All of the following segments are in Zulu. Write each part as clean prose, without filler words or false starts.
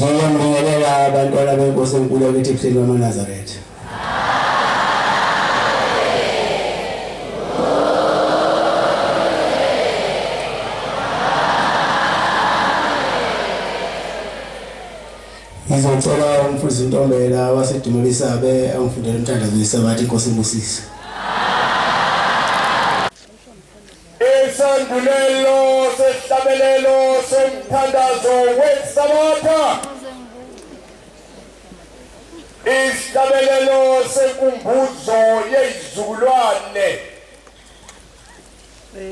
Ngiyambingelela abantwana benkosi enkulu yakithi ebuhleni bamaNazaretha. Ngizocela umfundisi Ntombela waseDumelisabe angifundele umthandazo weSabatha inkosi ibusise. Isandulelo sesihlabelelo somthandazo weSabatha. Isihlabelelo senkumbuzo yezizukulwane.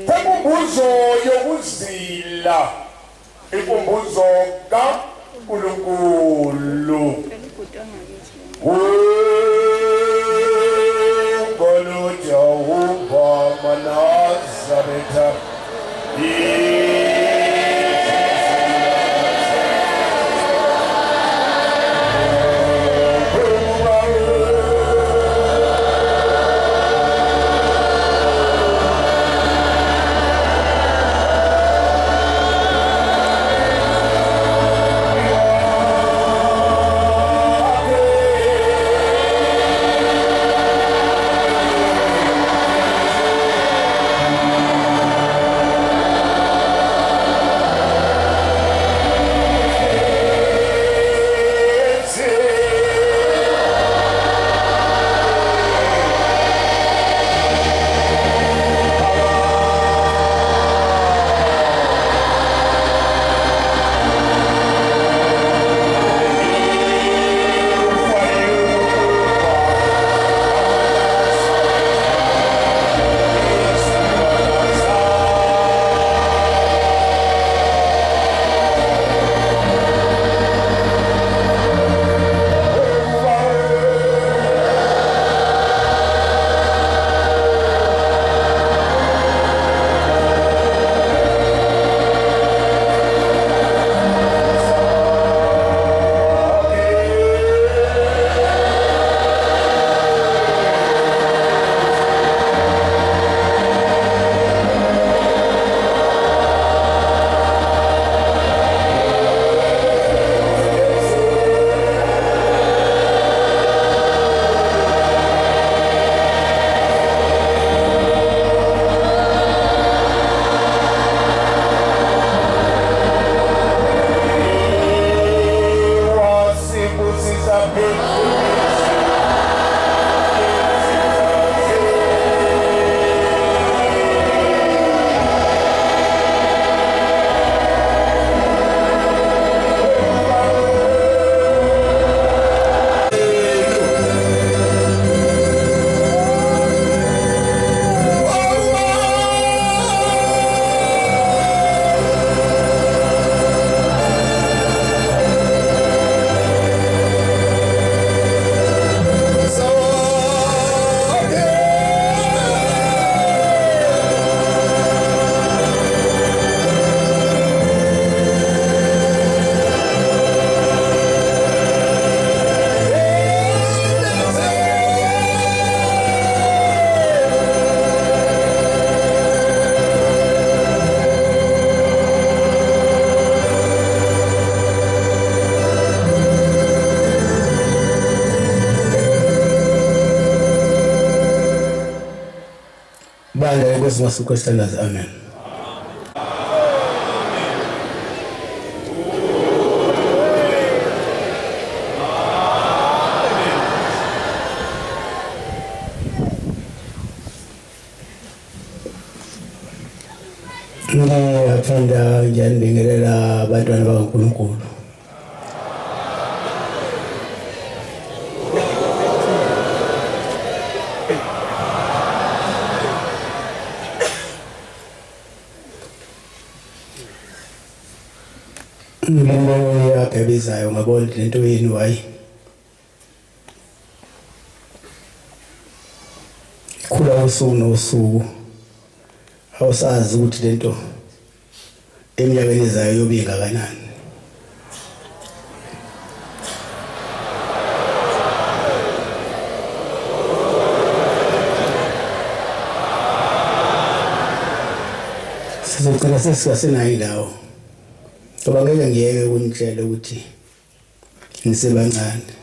Senkumbuzo yokuzila. Inkumbuzo kaNkulunkulu. Jehova Nazaretha. Banda inkosi ngasukwesithandaza. Amen. Ngiyathanda ngiyandingelela abantwana bakaNkulunkulu. Ngibona yagebizayo ngabona lento yenu hayi. Khula usuku nosuku. Awusazi ukuthi lento eminyakeni ezayo yobe ingakanani. Sizocela sesinayo indawo. Ngoba ngeke ngiyeke ukunitshela ukuthi nisebancane.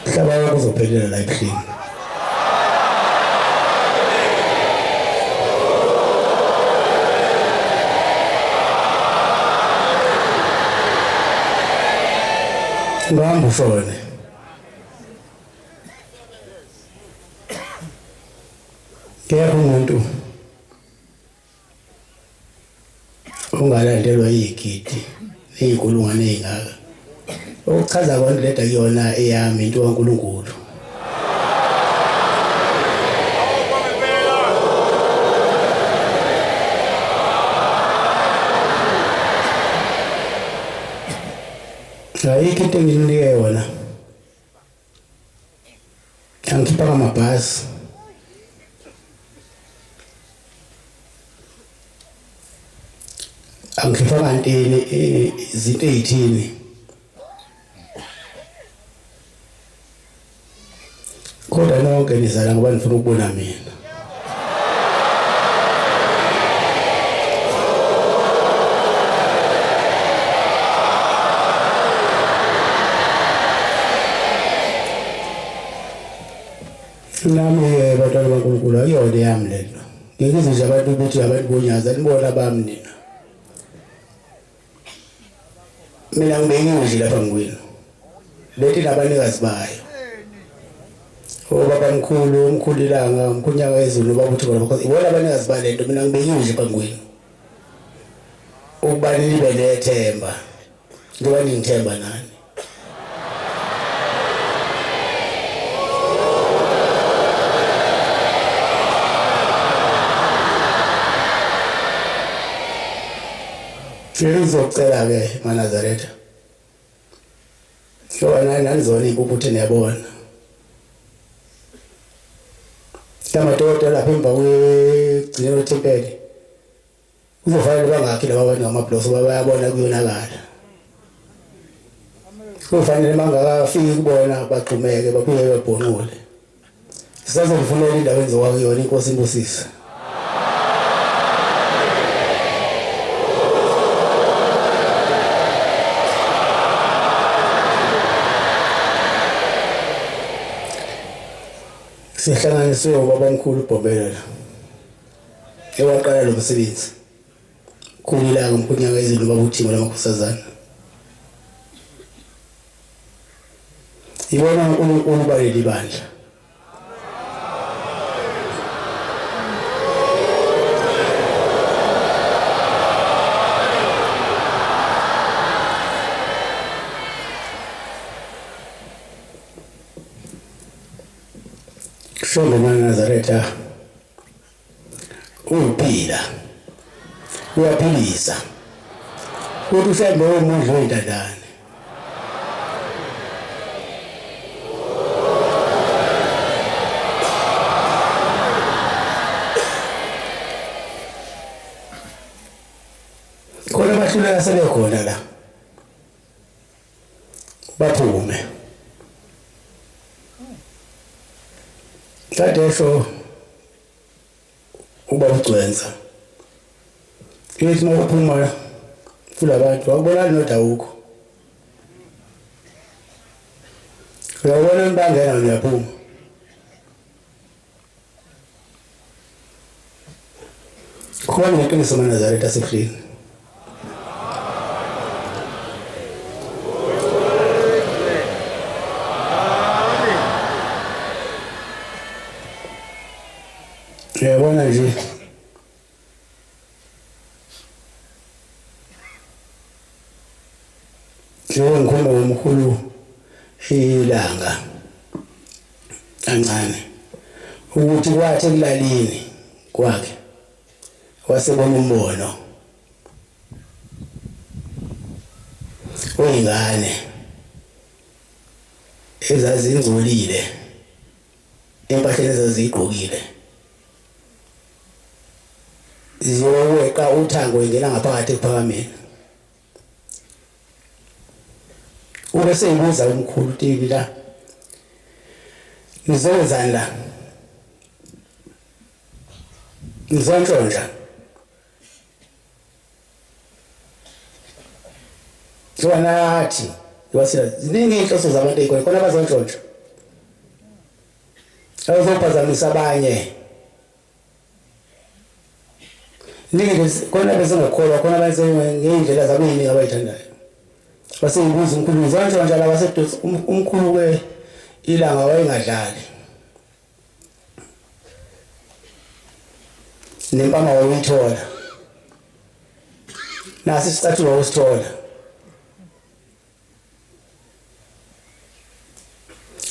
Hlaba kuzophelela la ebuhlini. Ngihamba ushone. Kepha umuntu ungalandelwa yigidi eyinkulungwane ezingaka. Ukuchaza konke leda kuyona eyami into kaNkulunkulu. Ayikho into enginike yona. Angikhipha amabhasi. Angikhipha kantini izinto ezithini. Kodwa nonke nizala ngoba nifuna ukubona mina. Nami batwana baNkulunkulu ayona yami lento. Ngeke nje abantu ukuthi abantu bonyaza nibona bami nina. Mina ngibeke nje lapha ngikwini. Lethi labanikazi bayo. Baba mkhulu, umkhulu ilanga, umkhunyaka ezulu babuthi bona because ibona abanikazi balento mina ngibeke nje phambi ukubani libe nethemba. Ngoba ngithemba nani? Ngizocela ke maNazaretha. Yona nanizona impuphu niyabona. Amadoda lapha emva kwegcino lethempeli. Kuzofanele bangakhi laba bantu ngamabhloso bayabona kuyonakala. Kufanele mangakafiki kubona baxhumeke babuye babhonqole. Sisazokufunela indawo enziwa kuyona inkosi imbusisa. Sihlanganiswe ubaba omkhulu uBhobela. Ewaqala lo msebenzi. Kulilanga umkhunyaka ezilo babuthimo lamakhosazana. Ibona uNkulunkulu baleli bandla. Shombe maNazaretha uphila uyaphilisa kodwa usembe umudlo wendadane khona bahluleka sebekhona la baphume Dadesho uba ucwenza. Ithi mawuphuma kulabantu akubonani noDawuko. Uyabona imbangela uyaphuma. Khona ngeqiniso maNazaretha sehlini. Yabona nje ngikhuluma ngomkhulu ilanga kancane ukuthi kwathi ekulalini kwakhe wasebona umbono oyingane ezazingcolile empahleni ezazigqokile ziyoweqa uthango ingena ngaphakathi ephakameni ubese ibuza umkhulu uTibi la nizowenzani la ngizontsontsha nathi wasila ziningi inhloso zabantu ezikhona khona bazontsontsha abazophazamisa abanye ningi khona bezingakholwa khona benze ngeindlela zabo eziningi abayithandayo baseyibuza umkhulu zonke la baseduze umkhulu ke ilanga wayengadlali nempama wayithola nasi isicathulo wasithola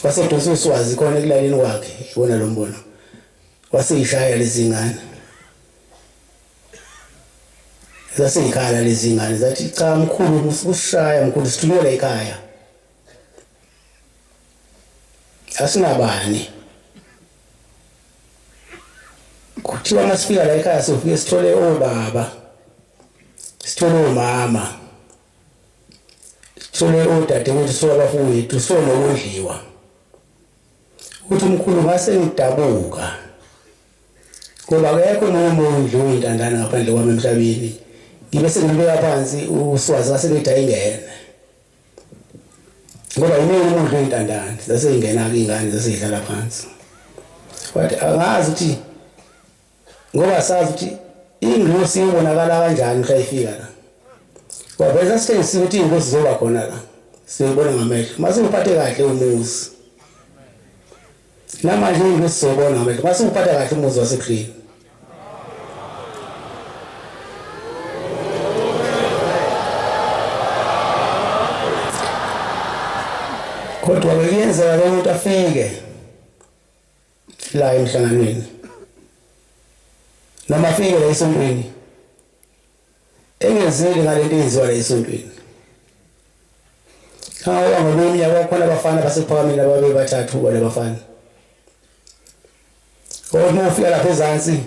waseduze uswazi khona ekulaleni kwakhe ibona lo mbono waseyishaya lezi ngane zaseyikhala lezi ngane zathi cha mkhulu usishaya mkhulu sithumela ekhaya asinabani kuthiwa masifika la ekhaya sofike sithole obaba sithole omama sithole odadewethu sithole abafowethu sithole nokudliwa uthi umkhulu ngase ngidabuka ngoba akekho nomuntu oyintandana ngaphandle kwami emhlabeni ngibe sengibeka phansi uswazi ngase ngidaya ingene ngoba yini umuntu oyintandana zaseyingena ke ingane zaseyidlala phansi wathi angazi ukuthi ngoba sazi ukuthi ingosi ibonakala kanjani mhla ifika la ngoba bese sithengisa ukuthi ingosi zoba khona la siyibona ngamehlo mase uphathe kahle umuzi namanje ingosi zobona ngamehlo mase uphathe kahle umuzi wasekhrini kodwa bekuyenzeka lo muntu afike la emhlanganweni noma afike la esontweni engezeli ngalento enziwa la esontweni hawa ngolunye kwakhona abafana basephakameni ababe bathathu wale bafana kodwa ufika lapha ezantsi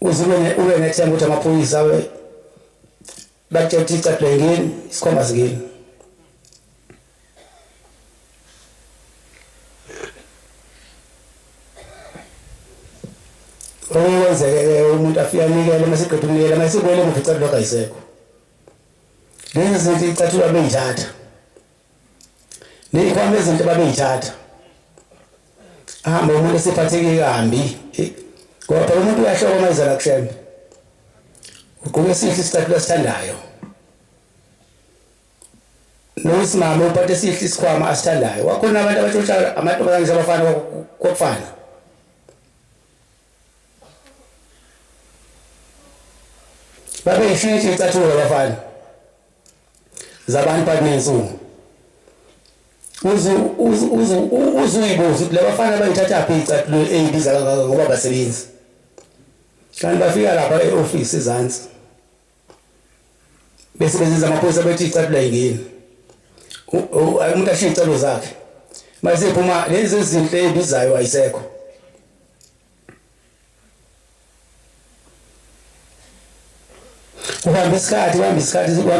uzibone ube nethemba ukuthi amaphoyisa bathethe icathulo ngeni isikhomba sikini okwenzeke umuntu afika nikele masiqedukile masikwele mvucela lokho ayisekho lezi zinto icathulo abeyithatha neyikhona izinto babeyithatha ahamba umuntu esiphatheke kambi ngoba umuntu uyahloka mayizala kushembe ugqoke isihle isicathulo asithandayo nosimama uphathe isihle isikhwama asithandayo wakhona abantu abatshotshana amantombazane abafana kokufana babe yishintshe icathulo labafana zabantu banensuku uzuyibuza ukuthi labafana bayithatha phi icathulo eyibiza kangaka ngoba basebenzi kanti bafika lapha e-office ezantsi besebenzisa amaphoyisa bethi icathulo ayingeni umuntu ashiye icathulo zakhe mase phuma lezi zinto ezibizayo ayisekho uhamba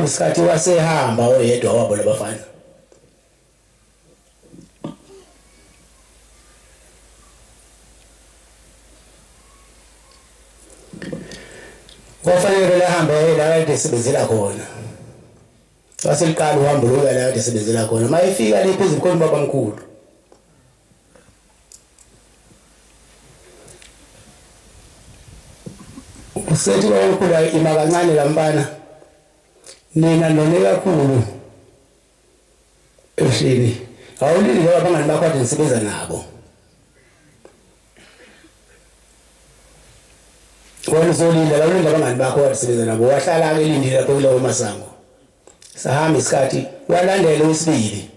isikhathi wasehamba oyedwa wabo labafana kwafanele lahambe la kade sebenzela khona waseliqala uhambo lo la kade sebenzela khona mayifika le phezulu khona babamkhulu usethi bayokhula ima kancane lampana nina none kakhulu ehleni awulindi ngoba abangani bakho ade nisebenza nabo wena uzolinda la ulinda abangani bakho ade nisebenza nabo wahlala ke elindile lapho kulowo masango sahamba isikhathi walandela wesibili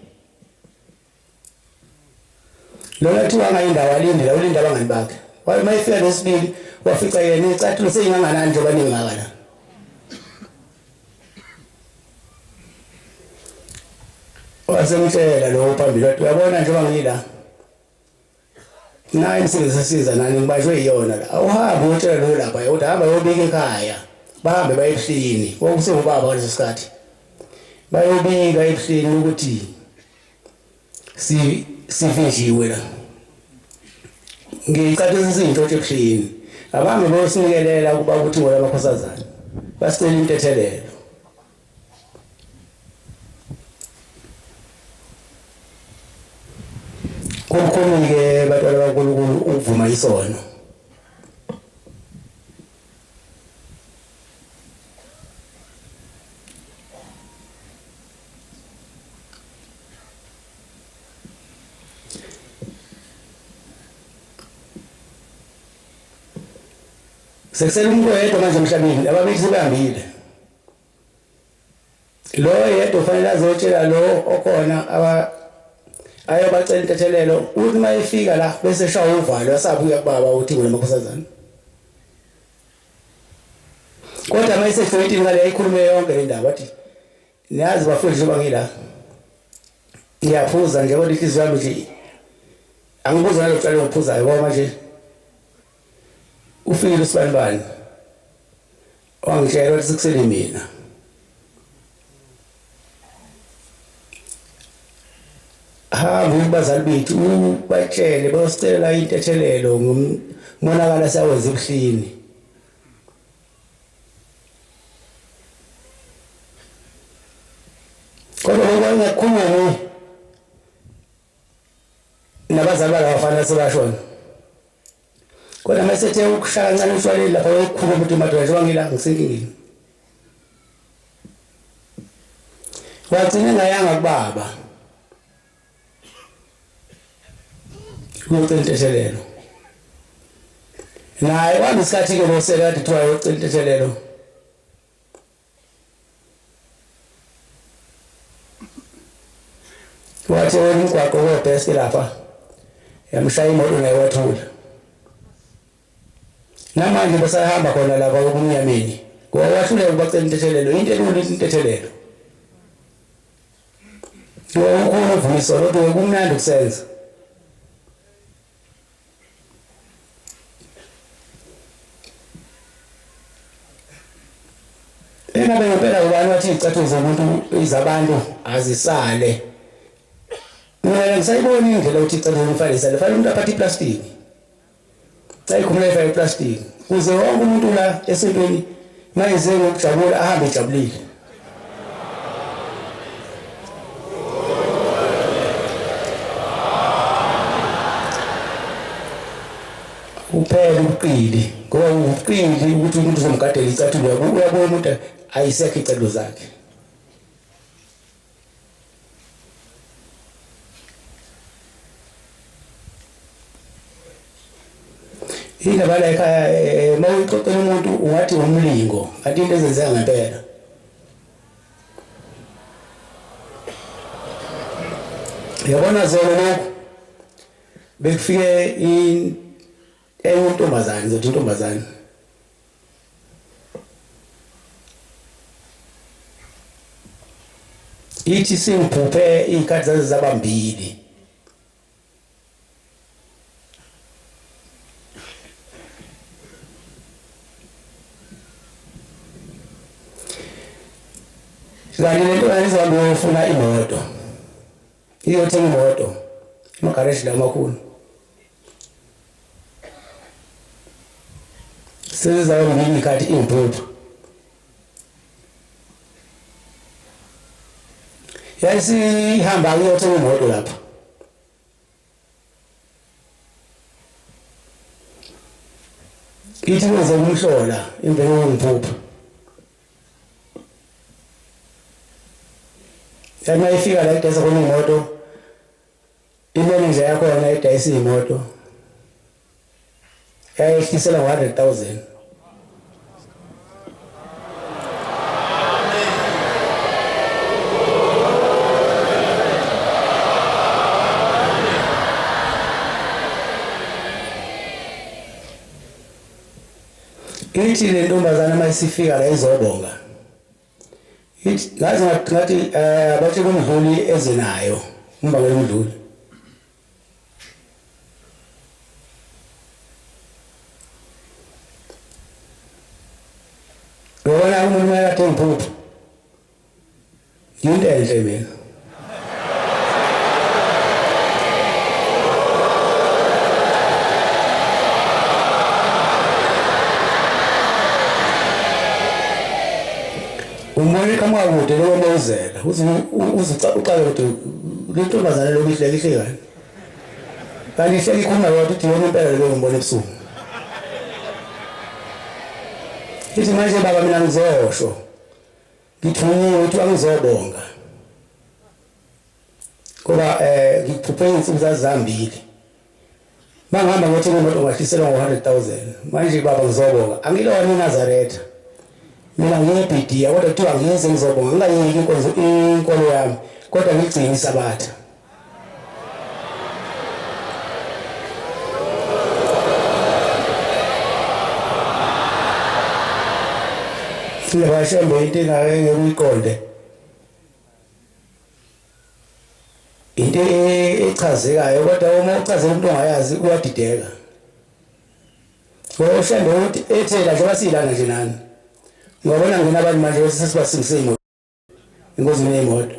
lona thiwa ngayindawo alindela ulinda abangani bakhe waye mayifika lesibili wafica yena icathulo seyinganganani njengoba ningakala wasemtshela lo phambili wathi uyabona njengoba ngila naye nisebenzisa nani ngibajwe iyona la awuhambe utshela lo lapha uthi hamba yobika ekhaya bahambe bayehlini kwakusengubaba ngaleso sikhathi bayobika ehlini ukuthi sivinjiwe la ngicacisa izinto ebuhlini abami bosinikelela kuba ukuthi ngola amakhosazana basicela intethelelo kukhona-ke batwana baNkulunkulu ukuvuma isono sekusele umuntu oyedwa manje emhlabeni ababili sebehambile lo yedwa fanele azotshela lo okhona ayobacela intethelelo uthi mayefika la bese shaya uvalo yasabuya kubaba uthi ngolamakhosazana kodwa mayesefeyitini ngale ayikhulume yonke le ndaba wathi niyazi bafundisi njengoba ngila ngiyaphuza nje kodwa inhliziyo yami nje angibuza nalo kuqala ngiphuzayo ngoba manje ufile usibanibani wangitshela ukuthi sikusele mina hamba kubazali bethu batshele bayosicela intethelelo ngomonakala sawenza ebuhlini kodwa ngokungakhulumi nabazali balabafana sebashona kodwa masethe ukushaya kancane ushwaleni lapha wekhulu umuntu madoda njengoba ngila ngisenkingeni wagcina ngayanga kubaba uyocela intethelelo naye wanesikhathi-ke loseka kade kuthiwa uyocela intethelelo wathi wena umgwaqo webheske lapha yamshaya imoto naye wathula namanje basahamba khona lapha kumnyameni ngoba wahluleka ukubacela intethelelo into elula intethelelo ngoba uvumiso kodwa kumnandi ukusenza engabe ngempela ubani wathi icathulo zomuntu izabantu azisale mina ngisayibona indlela ukuthi icathulo umfalisa lefanele umuntu aphathe iplastic ayikhumula efake iplastic kuze wonke umuntu la esintweni mayize ngokujabula ahambe ejabulile uphela uqili ngoba uqili ukuthi umuntu uzomgadela icathulo uyabona umuntu ayisekho icathulo zakhe indaba la ekhaya mawuxoxela umuntu ungathi umlingo kanti into ezenzeka ngempela yabona zolo lokho bekufike intombazane ngizothi intombazane ithi singiphuphe iy'khathi zaze zabambili kanti lento ayizohambe uyofuna imoto iyothenga imoto emagaraji la amakhulu sezizawumbili iy'khathi iy'mphupho yayisihamba uyothenga imoto lapha ithi kuze kumhlola imvelo ngimphupho yana ifika la idayisa khona imoto imanager yakho yana idayisa imoto yayehlisela 100,000 ithi le ntombazana mayisifika la izobonga ithi ngathi abathi kumdluli ezenayo umbangela umdluli wona umuntu mayathe imphupho into enhle mina umbone kama akude lo mozela uzucala ukuthi lentombazana lo lihle kani kanti ihleli khona wathi uthi wena impela lo umbone ebusuku ithi manje baba mina ngizosho ngithunyiwe ukuthi angizobonga ngoba ngikuphuphe insuku zazambili mangihamba ngothenga imoto ngahliselwa ngo100,000 manje baba ngizobonga angilona eNazaretha mina ngiyebhidiya kodwa kuthiwa ngize ngizobonga ngingayeki inkolo yami kodwa ngigcine isabatha siyabashembe into engake uyiqonde into echazekayo kodwa uma uchazela umuntu ongayazi uyadideka ngoba ushembe ukuthi ethela njengoba silana nje nani ngiyabona ngena abantu manje sesibasingise imoto ingozi nemoto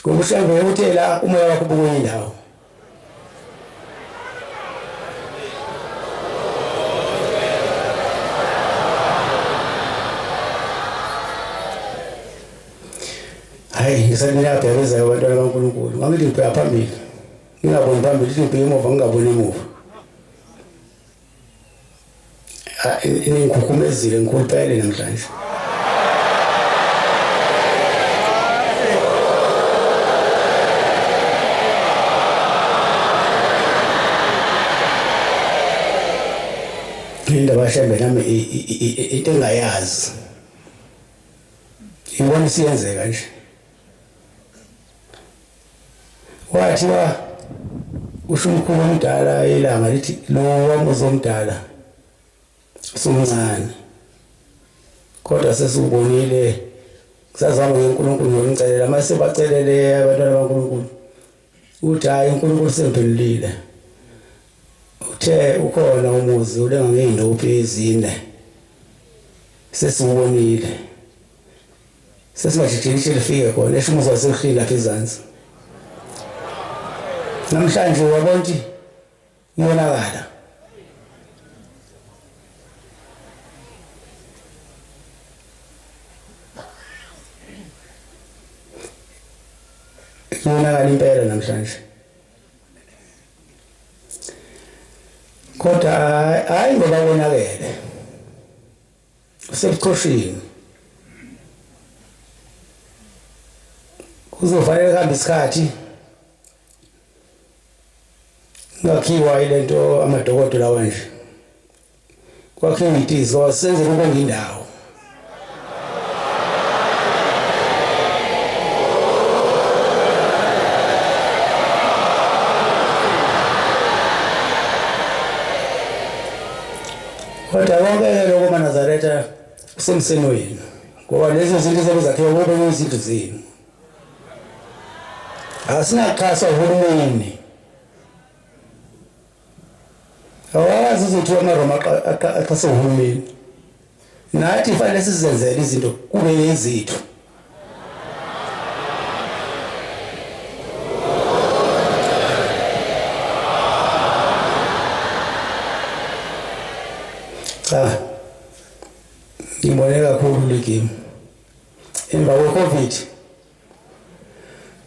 ngoba ushembe ukuthi la umoya wakho ubuye indawo hayi ngisaniyabhekeza abantwana baNkulunkulu ngithi ngibheka phambili ngingaboni phambili ngibheke emuva ngingaboni emuva ngikhukhumezile ngikhulupele namhlanje indaba shembe nami into engayazi ibona isiyenzeka nje wathiwa usho umkhulu omdala ilanga lithi lo wami uzomdala sumncane kodwa sesubonile kusazama ngeNkulunkulu ngicela mase bacelele abantwana baNkulunkulu uthi hayi uNkulunkulu semphendulile uthe ukhona umuzi ulenga ngeyindophi ezine sesubonile sesingajijishe lifike khona eshimuzo wasekhili lapha ezansi namhlanje wabona ukuthi ngiyonakala ngiyonakala impela namhlanje kodwa hayi ngoba bonakele usebuchoshini kuzofanele kuhambe isikhathi ngakhiwa ilento amadokotela lawa nje kwakhe ngitizi wasenze ukonga indawo kodwa konke lokho maNazaretha kusemsenweni ngoba lezo zinto zebezakhiwa kube izinto zenu asinaxhaswa uhulumeni awazi ukuthi amaRoma axhasa uhulumeni nathi fanele sizenzele izinto kube yezithu cha ngibone kakhulu le game emva kwe-COVID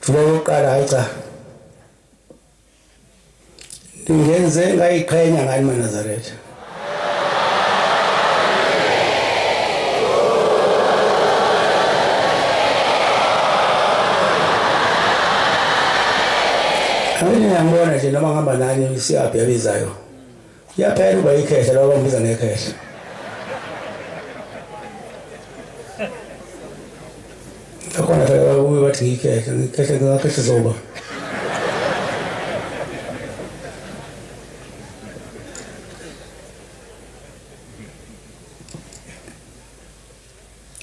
thuba lokuqala hayi cha ngingenze ngayiqhenya ngani maNazaretha Awini ngiyambona nje noma ngihamba nani siyabheka bizayo yaphela uba ikhehla la bangibiza ngekhehla akhona phela uwe bathi ngikhehla ngakhehla zoba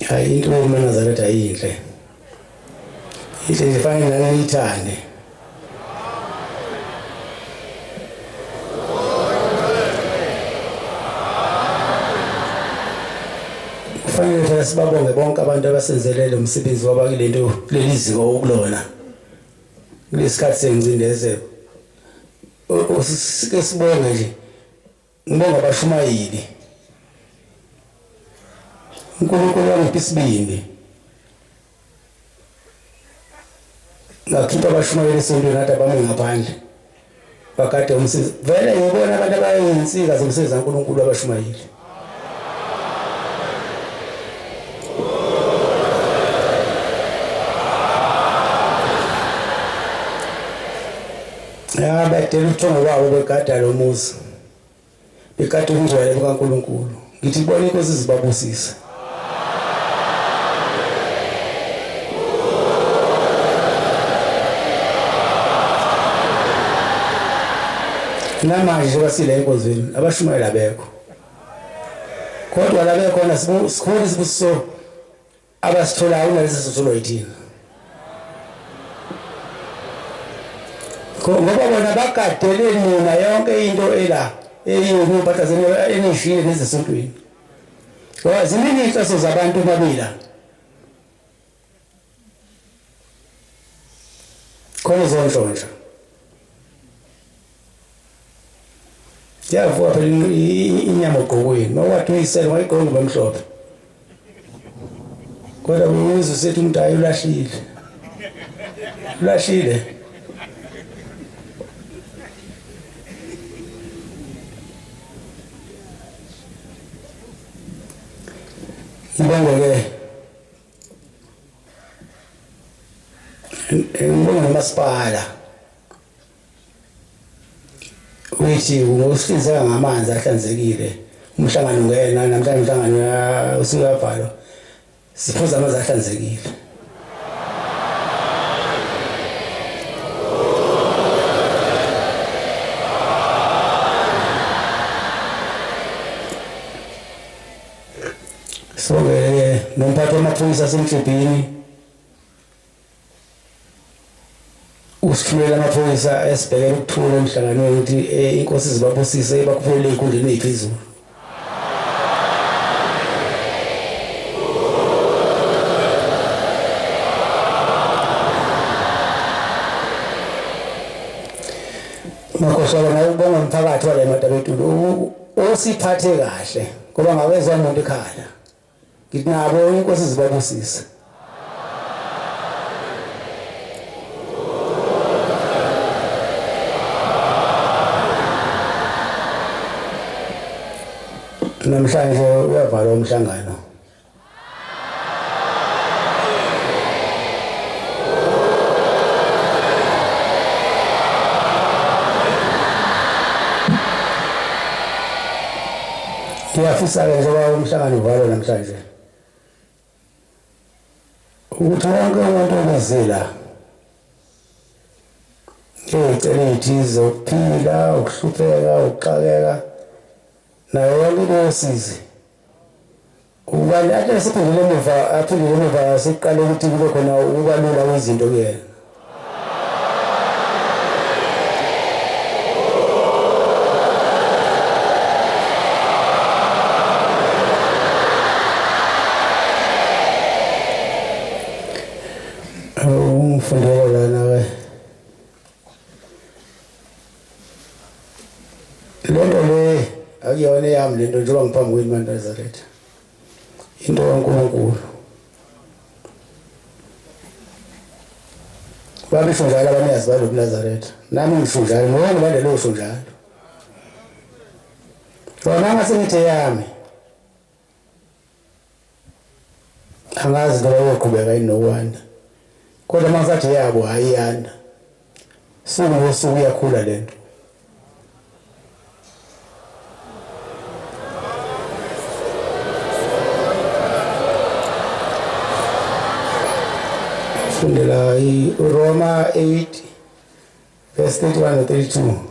hayi into maNazaretha ayinhle nje fanele ngiyithande kufanele phela sibabonge bonke abantu abasenzelele umsebenzi wabakilento leliziko okulona kulesikhathi sengcindezelo usike sibonge nje ngibonga abashumayeli uNkulunkulu wangipha isibindi ngakhipha abashumayeli esontweni nathi abami ngaphandle bakade umsebenzi vele ngibona abantu abayinsika zomsebenzi kaNkulunkulu abashumayeli bedela ubuthongo babo begada lo muzi bekade ubungcwele bukaNkulunkulu ngithi bona inkosi zibabusisa namanje basile enkozini abashumayeli abekho kodwa la bekhona sikhona isibusiso abasitholayo nalesi sitholo yithina ngoba bona bagadele mina yonke into ela eyingumphathazeni enishile nezesontweni ngoba ziningi inhloso zabantu babila khona zonhlonja yavuka phela inyama ogqokweni mawathi uyisele wayigqonga bamhlophe kodwa uyizwe sethi umuntu ayi ulahlile ngibonge nomasipala uyithi ngosihlinzeka ngamanzi ahlanzekile umhlangano ngena namhlanje umhlangano usuyavalwa siphuza amanzi ahlanzekile soke nomphathi wamaphoyisa asemhlebhini usifumela amaphoyisa esibhekela ukuthula emhlanganweni ukuthi inkosi zibabusise bakuphelele ey'nkundleni ey'phezulu makhosi wabo ngawubonga umphakathi wala eMatabetulu osiphathe kahle ngoba ngawezwa umuntu ekhala ngithi nabo inkosi zibabusise namhlanje uyavalwa umhlangano ngiyafisa-ke njengoba umhlangano uvalwa namhlanje ukuthi wonke umuntu obezela ey'cela ey'thize ukuphila ukuhlupheka ukuxakeka nayo yonke usizi ubani athi siphindele emuva siqale ukuthi kube khona ukubalula kwezinto kuyena ungifundele lana-ke lento le akuyona eyami lento njengoba ngiphambi kwenu maNazaretha into kaNkulunkulu babisho njalo abanikazi balo Nazaretha nami ngisho njalo ngoba ngibandele usho njalo wona ngasengithi yami angazi ngoba uyoqhubeka inokwanda kodwa masathi yabo ayiyanda suku uyakhula lento fundela iRoma 8 verse 31 to 32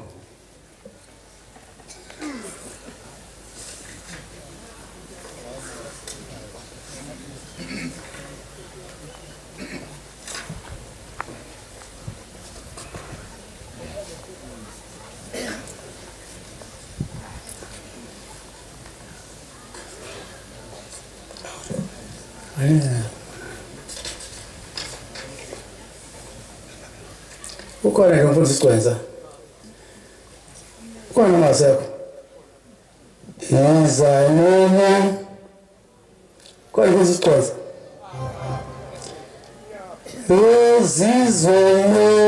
ukhona nje umfundisi Sigwenza ukhona ngasekho yenza nini khona umfundisi Sigwenza uzizoyo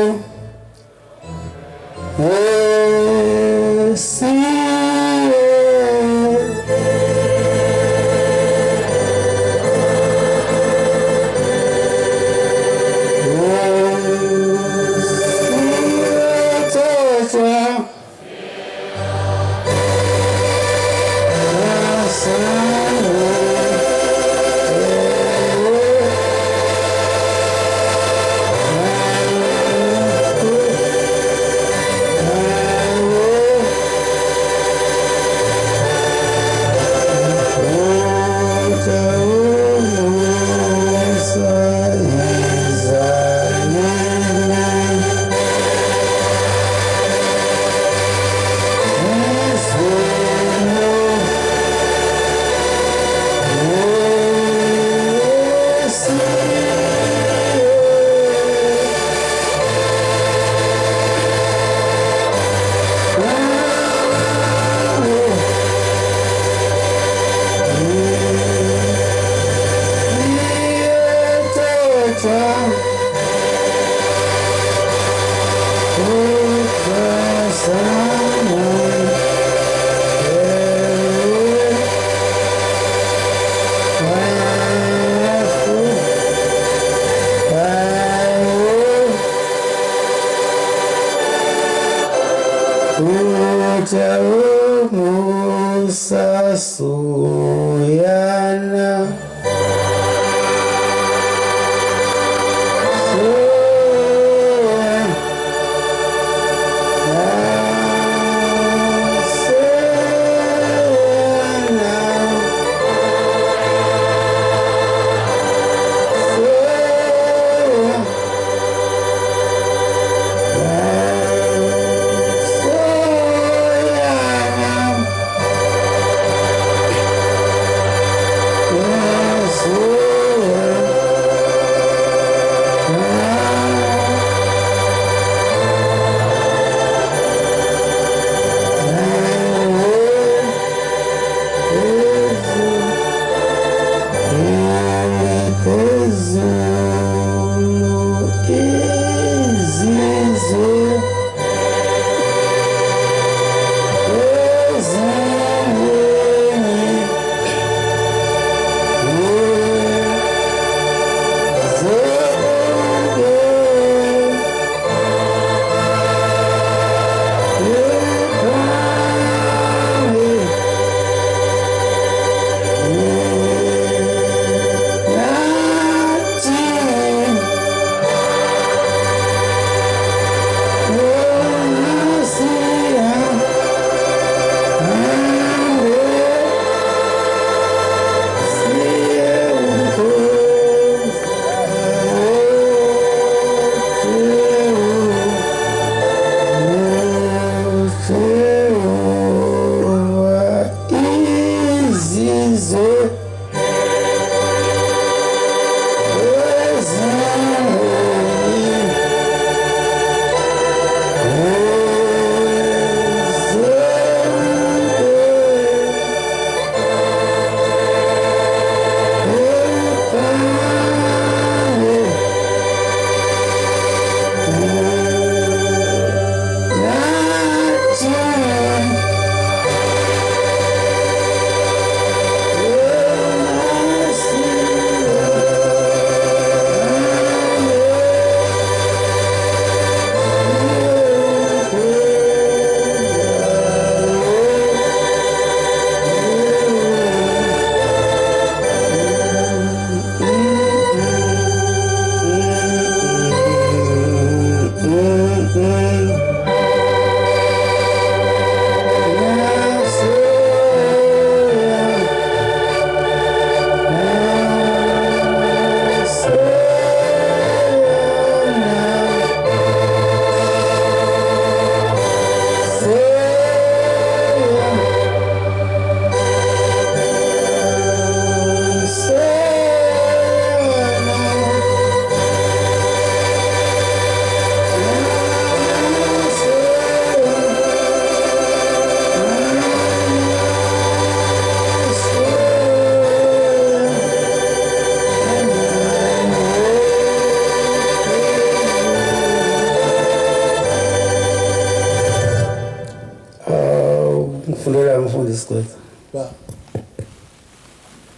mfundisi Gqwetha. ba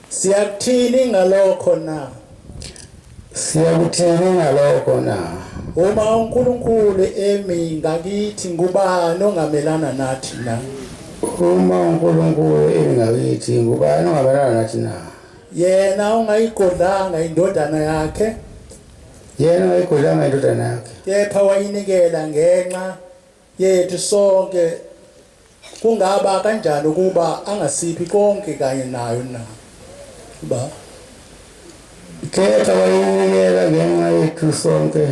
siyakuthini ngalokho na Siyakuthini ngalokho na? uma uNkulunkulu emi ngakithi ngubani ongamelana nathi na Uma uNkulunkulu engakithi ngubani ongabelana nathi na? yena ongayigodlanga indodana yakhe Yena wayigodlanga indodana yakhe. kepha wayinikela ngenxa yethu sonke kungaba kanjani ukuba angasiphi konke kanye nayo na ba Kepha wayinikela ngenxa yethu sonke.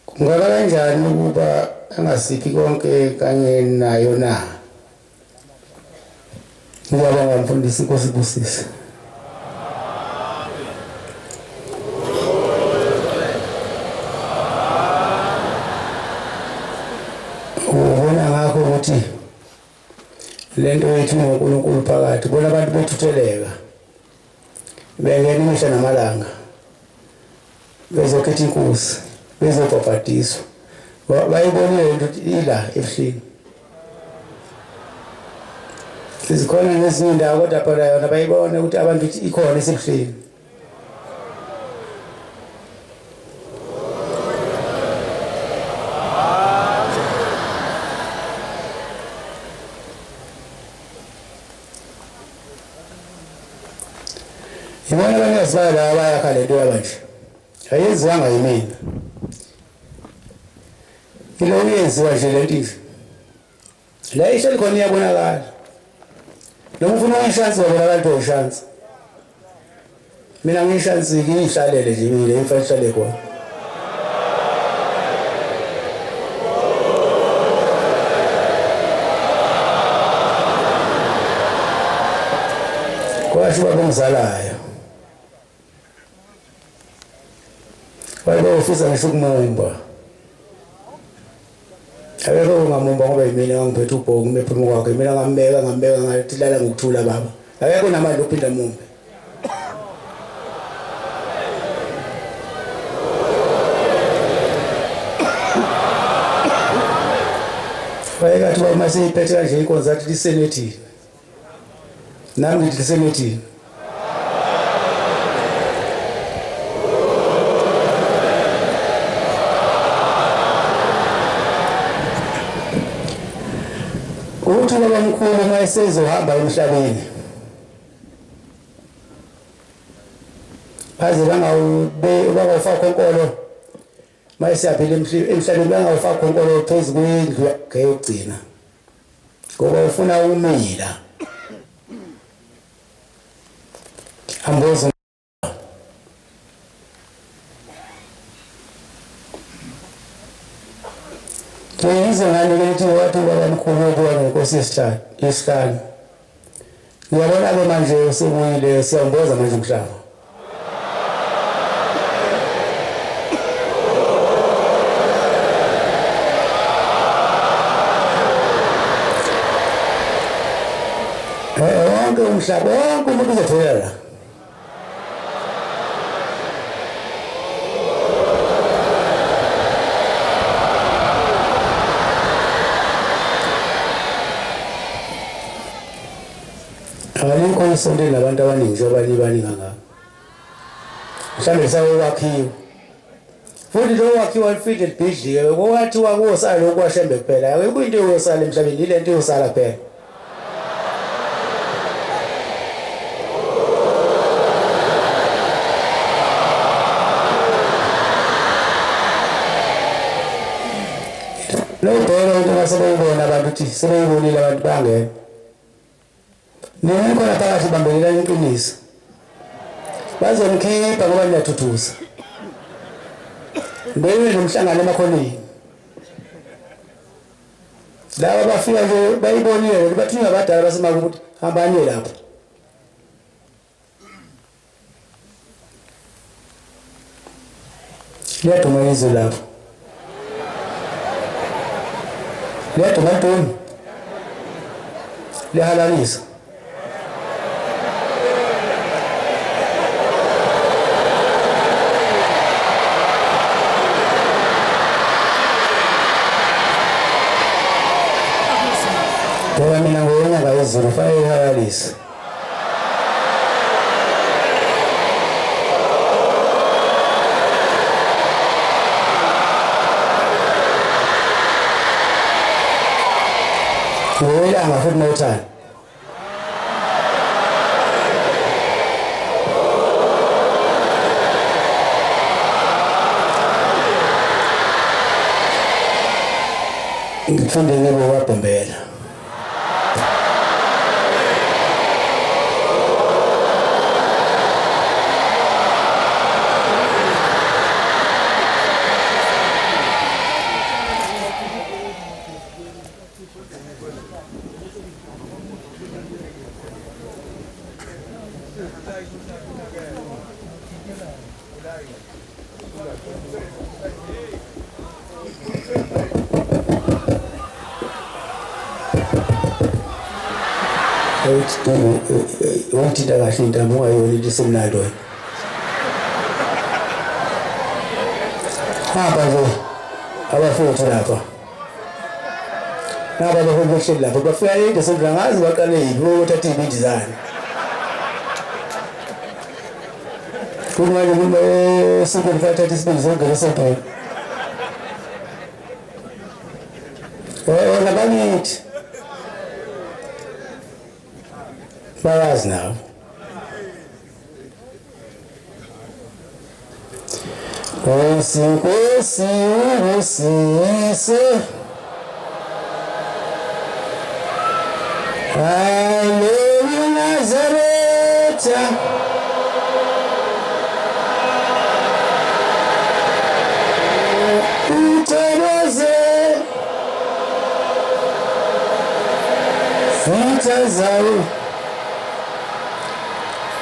Kungaba kanjani ukuba angasiphi konke kanye nayo na? Ngiyabonga mfundisi, Nkosi ibusise. Ubona ngakho ukuthi lento yethu ngoNkulunkulu phakathi bona abantu bethutheleka. Bengena imihla namalanga. Bezokhetha inkosi, bezobhabhadiswa. Bayibonile into ila ebuhlini. Sizikhona nezinye indawo kodwa phela yona bayibona ukuthi abantu ikhona esebuhlini. Yibona abanezibala laba bayakha lento yabanje. Ayenziwanga yimina. Ilo uyenziwa nje lento nje. La ihleli khona iyabonakala. Noma ufuna uyishansi wabonakala into uyishansi. Mina ngishansi ngiyihlalele nje mina imfa ihlale khona. Kwasho babongizalayo. Ufisa ngisho ukumumba. Akekho ungamumba ngoba yimina ngangiphethe ubhongo mephuma kwakhe mina ngambeka ngathi lala ngokuthula baba. Akekho namanje uphinda mumbe. Bayekathi ba mase iphethe kanje inkonzo athi lisenethini. Nami ngithi lisenethini. Uthi baba mkhulu mayesezohamba emhlabeni. Baze bangawufaka konkolo. Mayesiyaphila emhlabeni bangawufaka konkolo phezulu kwendlu yakhe yokugcina. Ngoba ufuna umila. Ambozo Yize ngane lethi wathi baba mkhulu ubona inkosi yesihlanu. Ngiyabona ke manje usebuyile siyamboza manje umhlaba. Wonke umhlaba wonke umuntu uzothola la. Alikho isonto labantu abaningi njengoba libaningi ngaka. Mhlambe sawokwakhiwa. Futhi lo wakhiwa ifide libhidlike kwathi wakusala lokwashembe kuphela. Akekho into yosala emhlabeni ile nto yosala kuphela. Lo bheka into masebeyibona abantu ukuthi sebeyibonile abantu bangena. Nini khona phakathi bambelelana iqiniso. Bazomkhipha ngoba niyathuthuza. Bewe nomhlangano emakhoneni. Laba bafika nje bayibonile bathi ngabadala basemaku ukuthi hambani lapho. Liyaduma izwe lapho. Liyaduma ntoni. Liyahalanisa. ngoba mina ngoyanyanga yezulu fanele ihakalise. Ngoyelanga futhi nothani. Ngithande ngeke wabhembela. Wangithinta kahle intambo ungayona lisemnandi wena. Hamba nje abafowethu lapha. Naba bahobehleli lapha bafika into sengazi baqale yiphi ukuthatha izibindi zani. Kumele kube sikho fathatha isibindi sonke lesonto. Wena bangithi bayazi nawe. Nkosi Nkosi ungusise, Haleluya Nazaretha, uthokoze futhi zayo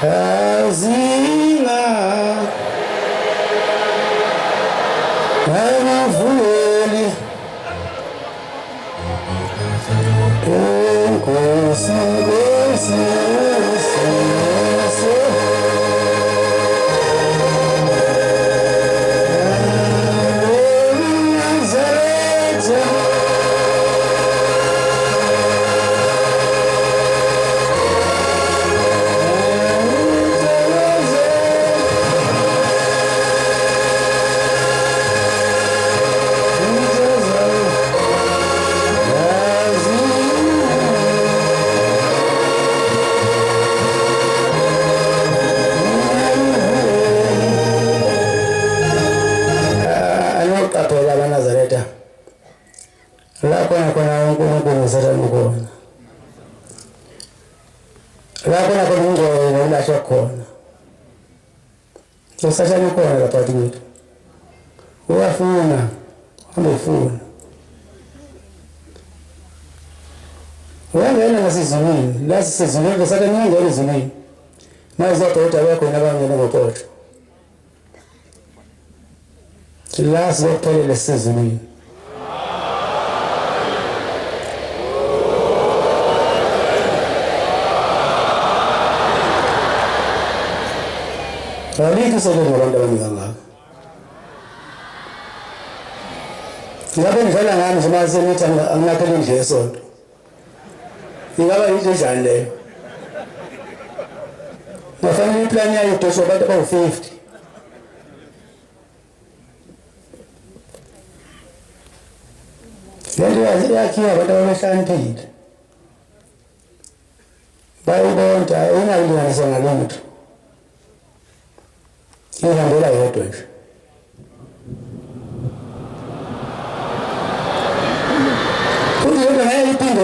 azinga amavuli Nkosi Nkosi ungusise, Haleluya Nazaretha, la khona uNkulunkulu uSathane khona. La khona ungqondo nolashwa khona. uSathane khona lapha kithi. Uyafuna, ufuna. Uyangena ngasizulwini, la sisizulwini uSathane uyangena ezulwini. Manje kodwa bakhona abangena ngokotho. La sizophelela sisizulwini. Alikho sokuba abantu abaningana. Ngabe ngidlala ngani nje senithi anginaphela indlela esonto. Ingaba yinto enjani leyo? Bafanele iplan yayo idosho abantu abawu-50. Lento yakhiwa abantu ababehlaniphile. Bayibonta ingalinganiswa ngalutho. Ihambela yedwa nje. Kuthi yona ngeke iphinde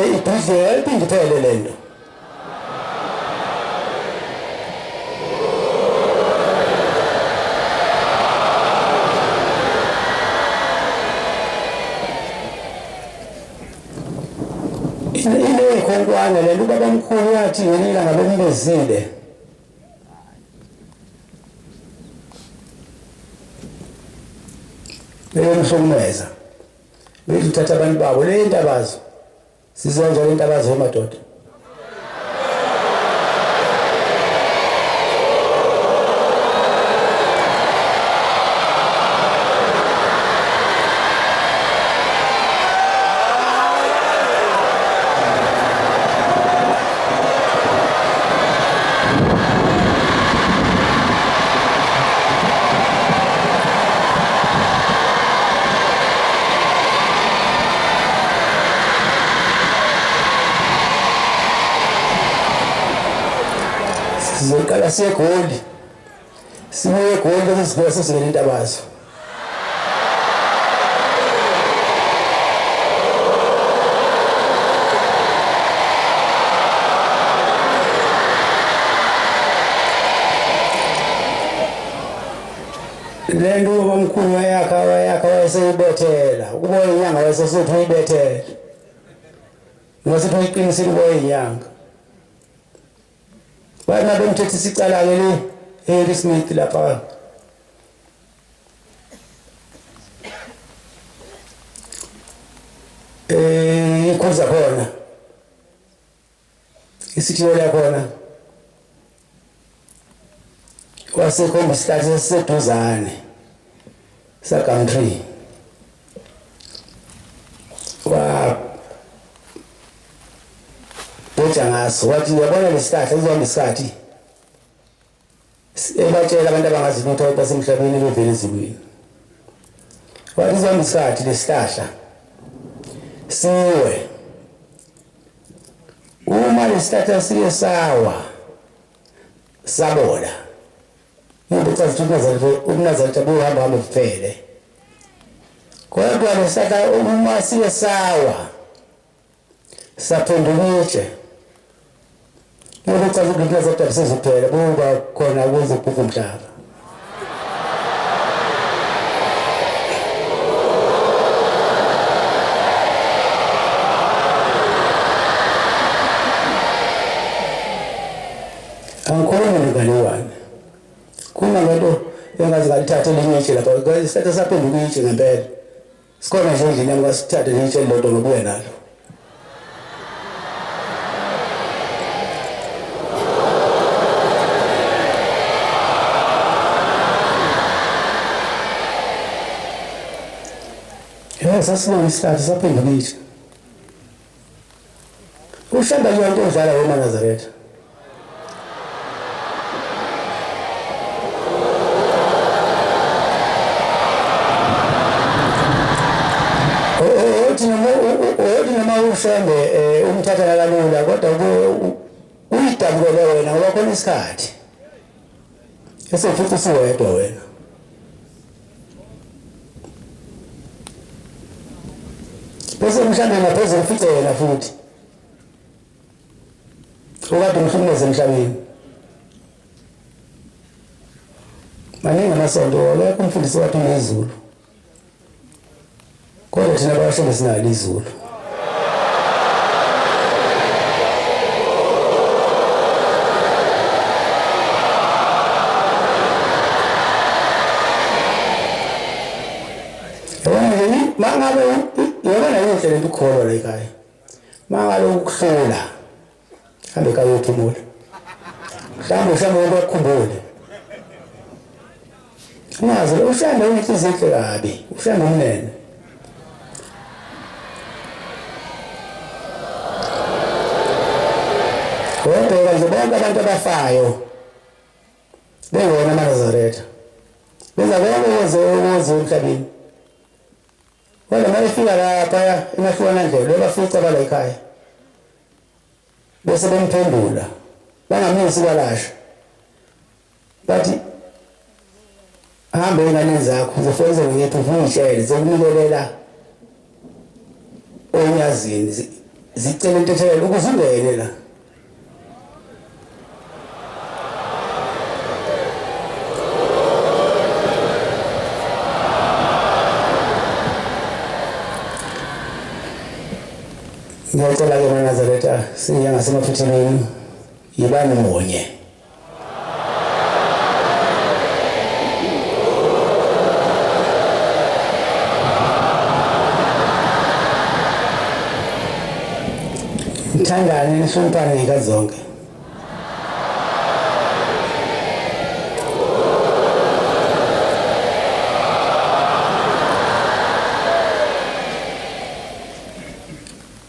iphele lento. Ile ikhonkwane lento babamkhulu yathi ngelila ngabe mbezile. Leyo mhlomeza. Bethatha abantu babo le ntabazo. Sizenza le ntabazo emadoda. asiye eGoli sibuye eGoli bese sibuye sesingena intabazo lento bamkhulu yakha wayeseyibethela ukuba inyanga wayesesithi uyibethela ngosithi uyiqinisile ukuba inyanga wena bemthethe isicala ke Harry Smith lapha ikhuza khona isithiyo lakhona wasekhomba isihlathi esiseduzane sa country wa boja ngaso wathi uyabona lesihlahla uzohamba isikhathi ebatshela abantu abangazi lutho basemhlabeni bevele ezulwini wathi uzohamba isikhathi lesihlahla siwe uma lesihlahla siye sawa sabola ngibuthathi ukunazareta buhamba bufele kodwa lesihlahla uma siye sawa saphendukile ngibuthathi ukunazareta busezophela buba khona ukuze ubhubhe umhlaba angikhulumi ngaliwane kuma ngento engazi ngalithathe linye lapha isihlahla saphenduka intshe ngempela sikhona nje endlini yami ngasithathe linye lodwa ngobuye nalo sasibona isihlahla saphenduka intshe ushanda yonke udlala weNazaretha ushembe umthatha kalula kodwa uyidabukele wena ngoba khona isikhathi esefuthi siwedwa wena bese mhlambe ngaphezulu ufice wena futhi ukade umhlumeze emhlabeni maningi amasonto akekho umfundisi wathi ngezulu kodwa thina abashembe sinalo izulu mangabe yona yindlela entukholwa la ekhaya mangabe ukuhlula hambe ekhaya uyophumula mhlawumbe ukukhumbule ungazi ushanda unenhliziyo enhle kabi ushanda umnene kodwa nje bonke abantu abafayo bengona amaNazaretha benza konke ukuze emhlabeni wena mayefika lapha emahlwana ndlela bafica bala ekhaya bese bemphendula bangamisi kwalasha bathi hambe ingane zakho uzofonza ngiyephi uvungishele zokunikelela onyazini zicela intethelo ukuze ungene la ngiyacela ke eNazaretha sinyanga semaphuthelweni yibani munye ngithandane nihloniphane ngey'khathi zonke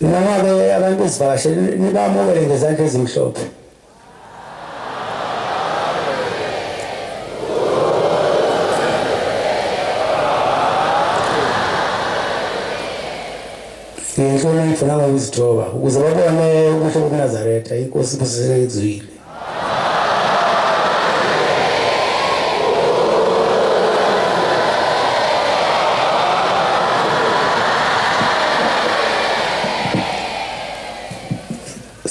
noma-ke abantu bezivakasheli nibamukele ngezandla ezimhlophe ngenhlonipho nangokuzithoba ukuze babone ubuhle bokuNazaretha inkosi ibusisezwile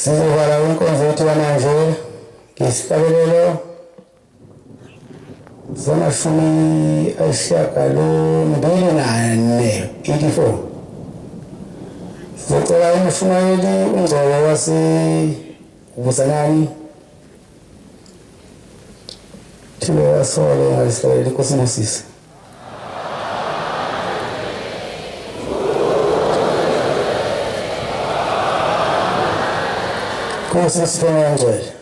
sizovala inkonzo yethu yamanje ngesibabelelo zamashumi ayisishiyagalombili nane 84. Sizocela umshumayeli uNgcobo wase-Vusanani thile wasole ngalisibelele inkosi Moses. Nkosi sifuna ngcwele.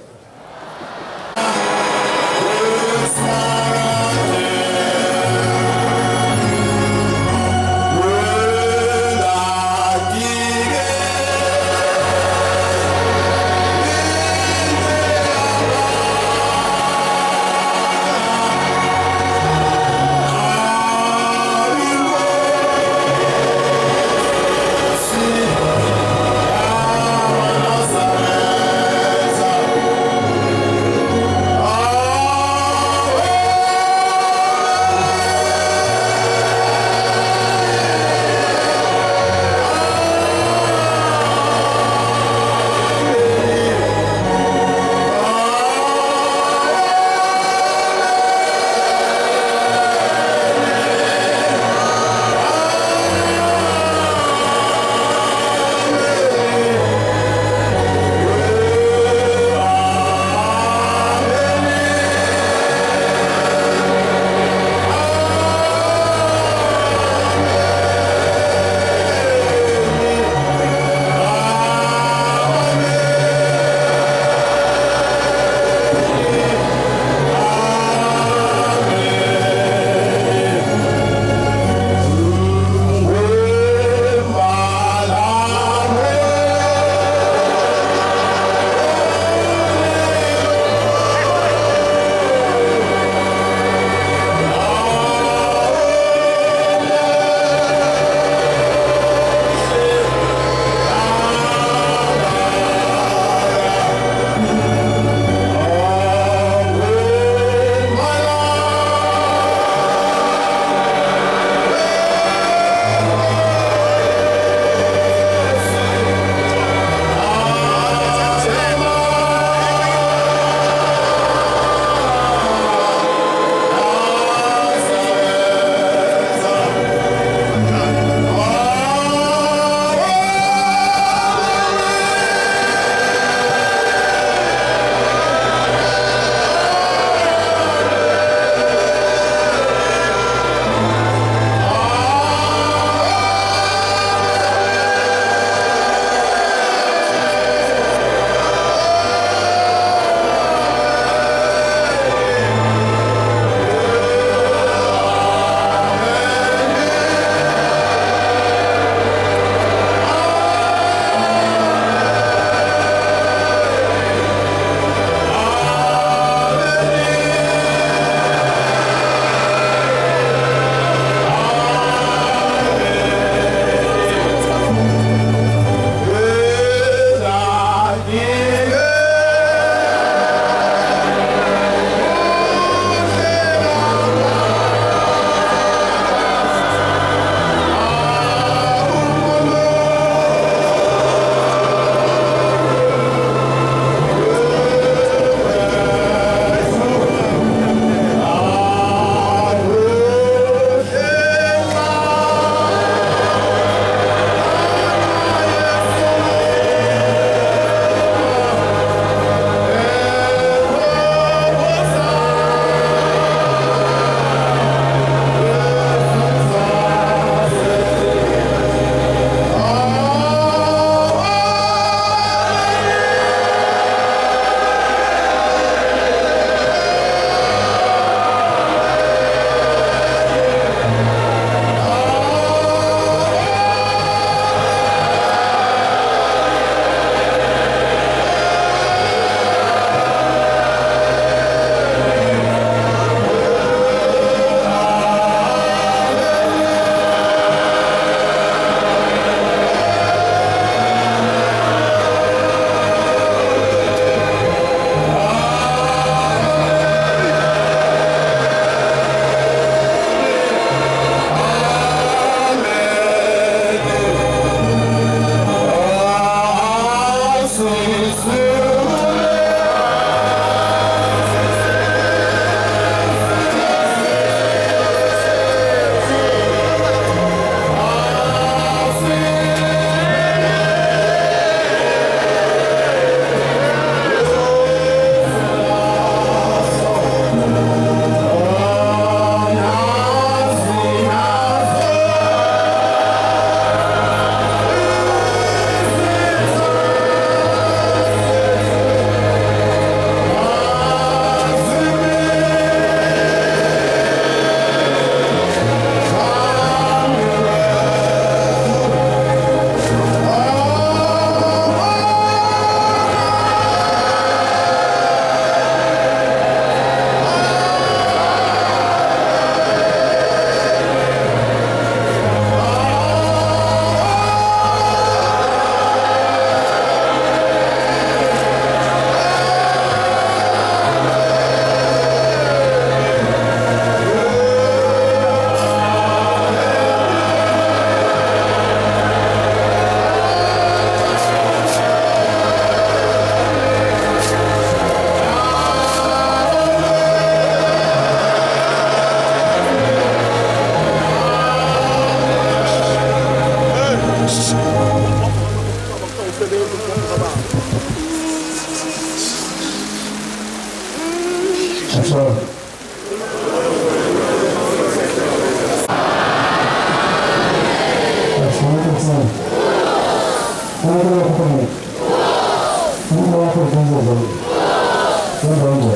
Bongo.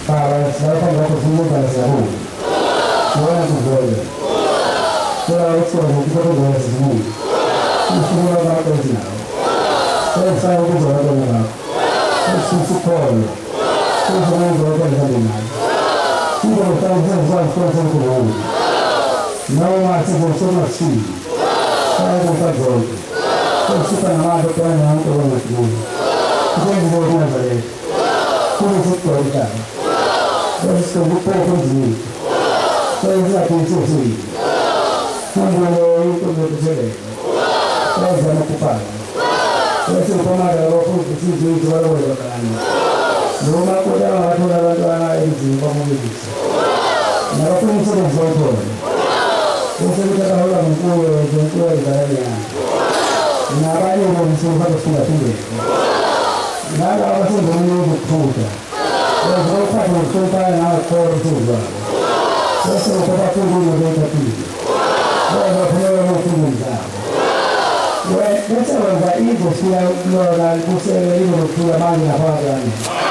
Para siapa yang berfungsi pada siapa? Siapa yang berfungsi? Siapa yang berfungsi? Siapa yang berfungsi? Saya bukan orang. Saya support. Saya bukan orang yang Siapa yang berfungsi? Não há situação assim. Saya bukan orang. Saya suka nama orang yang orang itu. Saya bukan orang lain. Saya suka orang. Saya suka orang. Saya suka orang. Saya boleh ikut berjalan. Saya jangan lupa. Saya suka mana orang pun sih jual orang. Rumah kita ada ini kamu bisa. Nara pun sudah jual. Saya kita tahu lah mungkin jual itu Nara ini orang sudah tinggi. Nara apa sih orang itu kuda. Saya berapa pun sudah nak kor juga. Saya sudah berapa pun mereka tinggi. Saya berapa orang tinggi. Questa cosa io sia il museo libero sulla maglia fare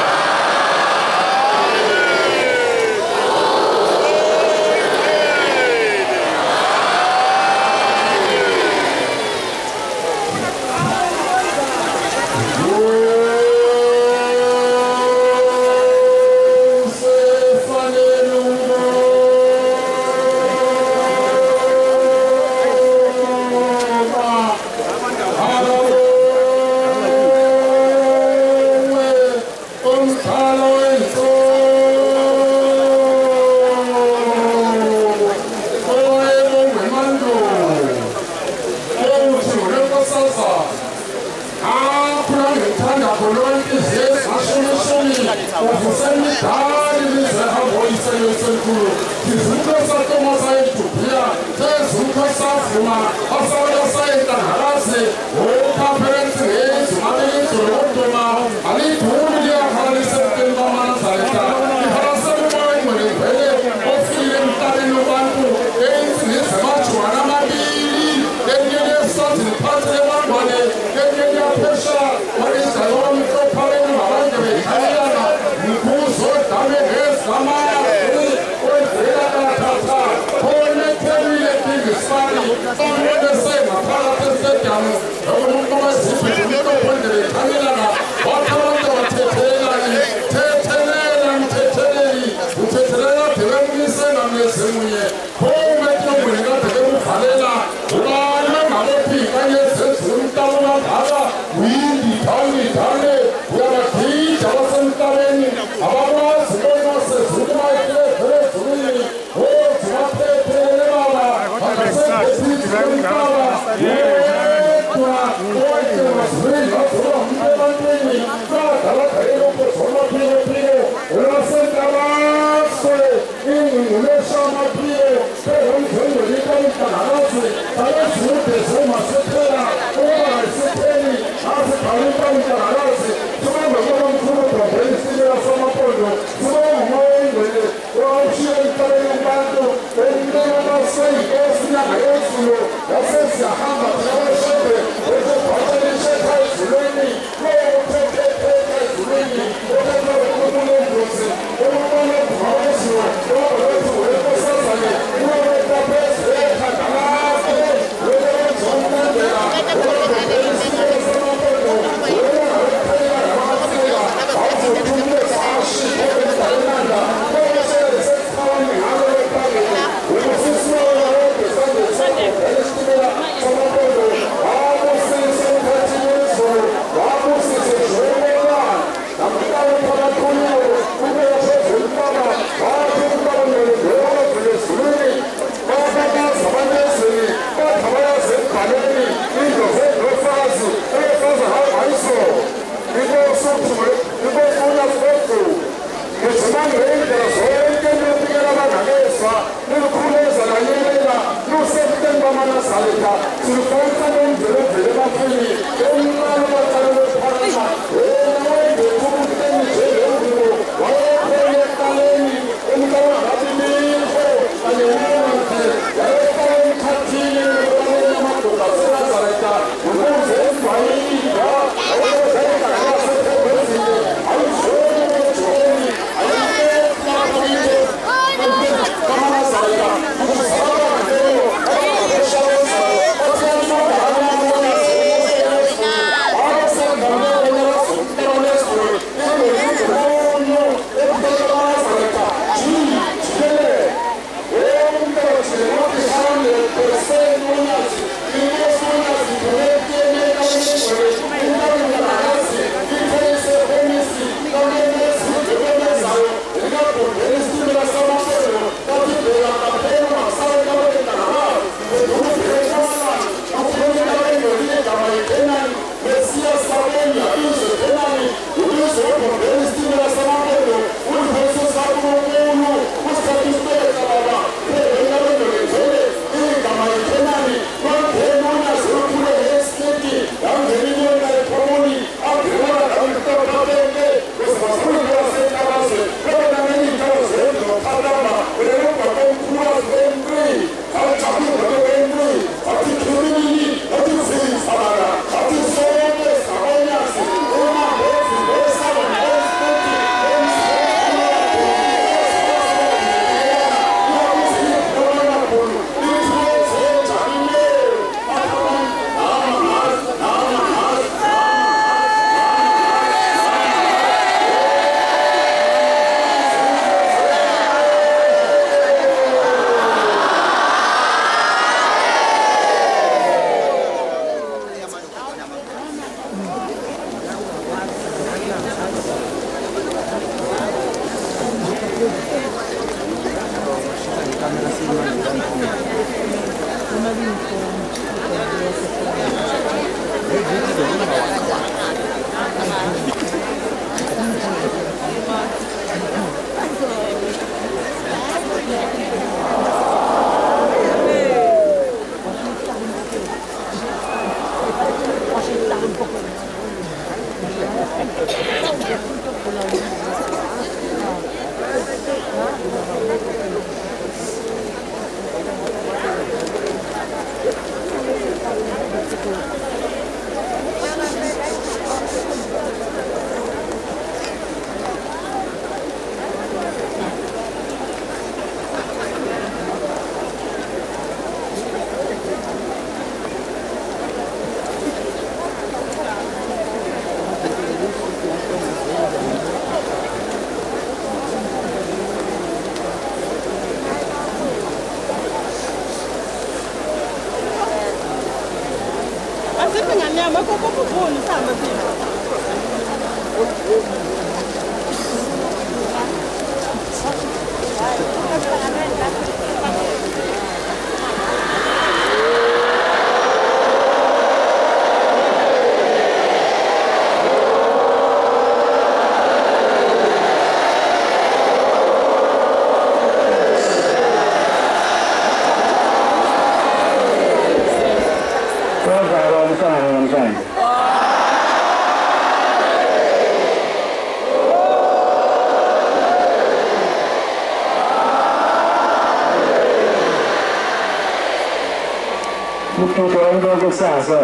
Mukitondo kusasa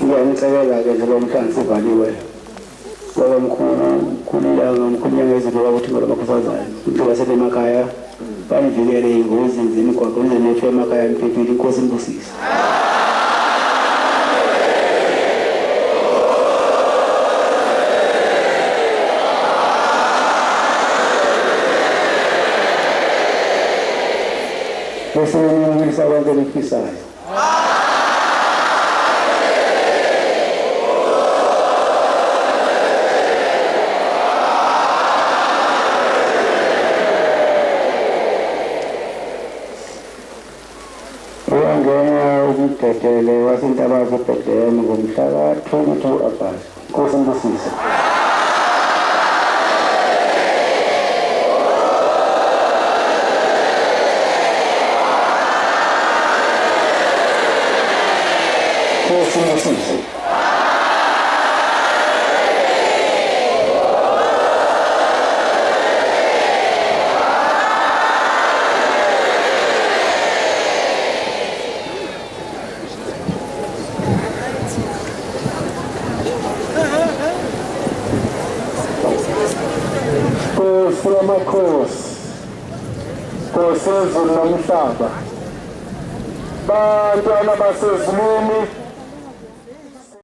ngiyamcela ke njengoba umhlanzi uvaliwe baba mkhulu ngomkhulunyangezelo ukuthi ngoba bakufazayo ukuthi emakhaya banivikele ingozi zemigwaqo nenefe emakhaya mphephile inkosi imbusise bese ngiyisa konke lifisayo Tetele wasintabazo Bethlehem ngomhla ka-22 Agasti Nkosi imbusise Nkosi imbusise Amakhosi Nkosi ezulu nomhlaba bantwana basezulwini